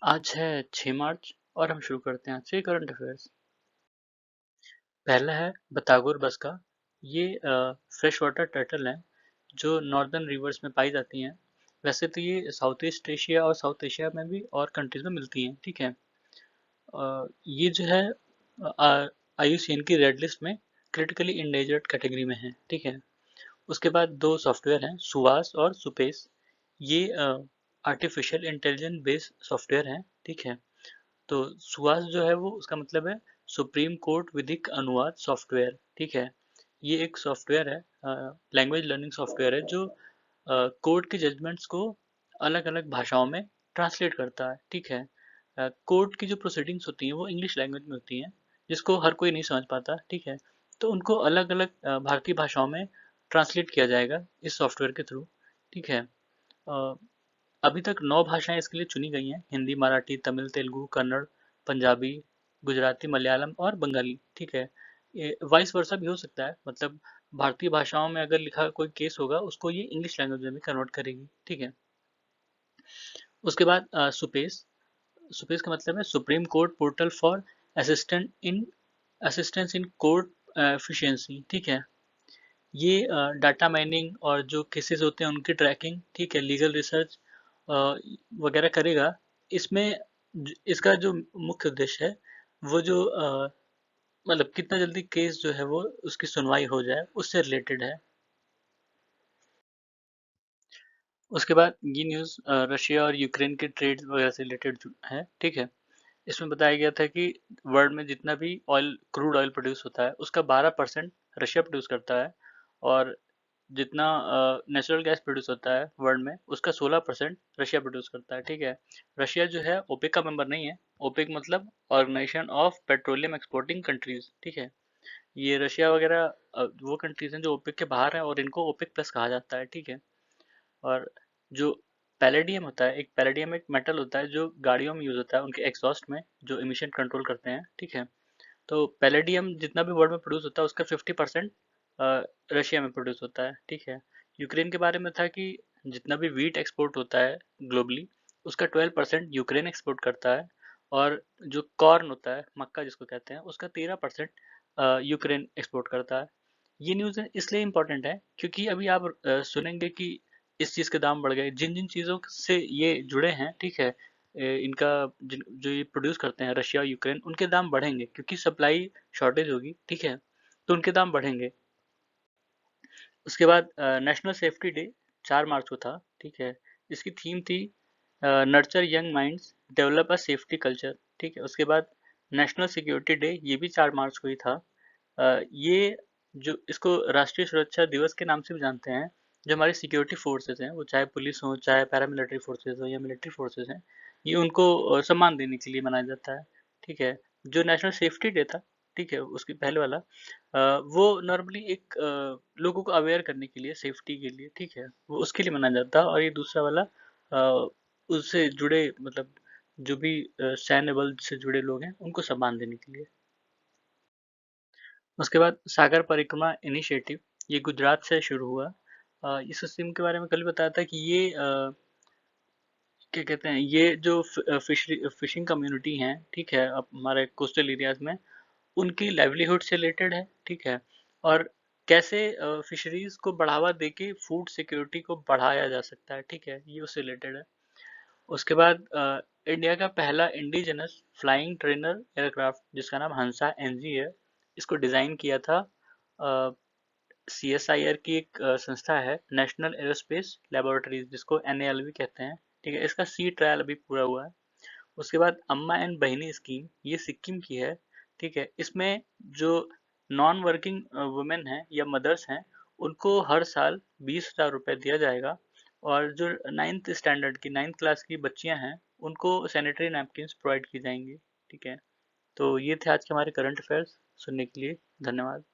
आज है 6 मार्च और हम शुरू करते हैं आज से करंट अफेयर्स। पहला है बतागुर बस का। ये फ्रेश वाटर टर्टल है जो नॉर्दर्न रिवर्स में पाई जाती हैं। वैसे तो ये साउथ ईस्ट एशिया और साउथ एशिया में भी और कंट्रीज में मिलती हैं, ठीक है। ये जो है IUCN की रेड लिस्ट में क्रिटिकली इंडेंजर्ड कैटेगरी में है, ठीक है। उसके बाद दो सॉफ्टवेयर हैं, सुवास और सुपेस। ये आर्टिफिशियल इंटेलिजेंस बेस्ड सॉफ्टवेयर हैं, ठीक है। तो सुहास जो है वो उसका मतलब है सुप्रीम कोर्ट विधिक अनुवाद सॉफ्टवेयर, ठीक है। ये एक सॉफ्टवेयर है, लैंग्वेज लर्निंग सॉफ्टवेयर है जो कोर्ट के जजमेंट्स को अलग अलग भाषाओं में ट्रांसलेट करता है, ठीक है। कोर्ट की जो प्रोसीडिंग्स होती हैं वो इंग्लिश लैंग्वेज में होती हैं जिसको हर कोई नहीं समझ पाता, ठीक है। तो उनको अलग अलग भारतीय भाषाओं में ट्रांसलेट किया जाएगा इस सॉफ्टवेयर के थ्रू, ठीक है। अ, अभी तक 9 भाषाएं इसके लिए चुनी गई हैं, हिंदी, मराठी, तमिल, तेलुगु, कन्नड़, पंजाबी, गुजराती, मलयालम और बंगाली, ठीक है। ये वाइस वर्सा भी हो सकता है, मतलब भारतीय भाषाओं में अगर लिखा कोई केस होगा उसको ये इंग्लिश लैंग्वेज में भी कन्वर्ट करेगी, ठीक है। उसके बाद सुपेस। सुपेस का मतलब है supreme court portal for assistance in court efficiency, ठीक है। ये डाटा माइनिंग और जो केसेस होते हैं उनकी ट्रैकिंग, ठीक है, लीगल रिसर्च वगैरह करेगा। इसमें इसका जो मुख्य उद्देश्य है वो जो मतलब कितना जल्दी केस जो है वो उसकी सुनवाई हो जाए उससे रिलेटेड है। उसके बाद ये न्यूज़ रशिया और यूक्रेन के ट्रेड वगैरह से रिलेटेड है, ठीक है। इसमें बताया गया था कि वर्ल्ड में जितना भी ऑयल क्रूड ऑयल प्रोड्यूस होता है उसका 12% रशिया प्रोड्यूस करता है, और जितना नेचुरल गैस प्रोड्यूस होता है वर्ल्ड में उसका 16% रशिया प्रोड्यूस करता है, ठीक है। रशिया जो है ओपेक का मेंबर नहीं है। ओपेक मतलब organisation of petroleum exporting countries, ठीक है। ये रशिया वगैरह वो कंट्रीज हैं जो ओपेक के बाहर हैं और इनको ओपेक प्लस कहा जाता है, ठीक है। और जो पैलेडियम होता है, एक पैलेडियम एक मेटल होता है जो गाड़ियों में यूज होता है उनके एग्जॉस्ट में, जो इमिशन कंट्रोल करते हैं, ठीक है। तो पैलेडियम जितना भी वर्ल्ड में प्रोड्यूस होता है उसका 50% रशिया में प्रोड्यूस होता है, ठीक है। यूक्रेन के बारे में था कि जितना भी वीट एक्सपोर्ट होता है ग्लोबली उसका 12% यूक्रेन एक्सपोर्ट करता है, और जो कॉर्न होता है, मक्का जिसको कहते हैं, उसका 13% यूक्रेन एक्सपोर्ट करता है। ये न्यूज़ इसलिए इम्पोर्टेंट है क्योंकि अभी आप सुनेंगे कि इस चीज़ के दाम बढ़ गए, जिन जिन चीज़ों से ये जुड़े हैं, ठीक है। इनका जो ये प्रोड्यूस करते हैं रशिया और यूक्रेन, उनके दाम बढ़ेंगे क्योंकि सप्लाई शॉर्टेज होगी, ठीक है। तो उनके दाम बढ़ेंगे। उसके बाद नेशनल सेफ्टी डे 4 मार्च को था, ठीक है। इसकी थीम थी nurture young minds, develop a safety culture, ठीक है। उसके बाद नेशनल सिक्योरिटी डे, ये भी 4 मार्च को ही था। ये जो इसको राष्ट्रीय सुरक्षा दिवस के नाम से भी जानते हैं। जो हमारी सिक्योरिटी फोर्सेस हैं, वो चाहे पुलिस हो, चाहे पैरामिलिट्री फोर्सेस हो या मिलिट्री फोर्सेस हैं, ये उनको सम्मान देने के लिए मनाया जाता है, ठीक है। जो नेशनल सेफ्टी डे था, ठीक है, उसके पहले वाला वो नॉर्मली एक लोगों को अवेयर करने के लिए, सेफ्टी के लिए, ठीक है, वो उसके लिए मनाया जाता है। और ये दूसरा वाला उससे जुड़े मतलब जो भी सैन्य बल से जुड़े लोग हैं उनको सम्मान देने के लिए। उसके बाद सागर परिक्रमा इनिशिएटिव, ये गुजरात से शुरू हुआ। इस स्कीम के बारे में कल बताया था कि ये क्या कहते हैं, ये जो फिशिंग कम्युनिटी हैं, ठीक है, अब हमारे कोस्टल एरियाज में, उनकी लाइवलीहुड से रिलेटेड है, ठीक है। और कैसे फिशरीज को बढ़ावा देके फूड सिक्योरिटी को बढ़ाया जा सकता है, ठीक है, ये उससे रिलेटेड है। उसके बाद इंडिया का पहला इंडिजिनस फ्लाइंग ट्रेनर एयरक्राफ्ट जिसका नाम हंसा एनजी है, इसको डिज़ाइन किया था CSIR की एक संस्था है, नेशनल एरोस्पेस लेबोरेटरीज, जिसको NALB कहते हैं, ठीक है। इसका सी ट्रायल अभी पूरा हुआ है। उसके बाद अम्मा एंड बहिनी स्कीम, ये सिक्किम की है, ठीक है। इसमें जो नॉन वर्किंग वुमेन हैं या मदर्स हैं उनको हर साल 20,000 रुपये दिया जाएगा, और जो नाइन्थ स्टैंडर्ड की, नाइन्थ क्लास की बच्चियां हैं उनको सैनिटरी नैपकिन्स प्रोवाइड की जाएंगी, ठीक है। तो ये थे आज के हमारे करंट अफेयर्स। सुनने के लिए धन्यवाद।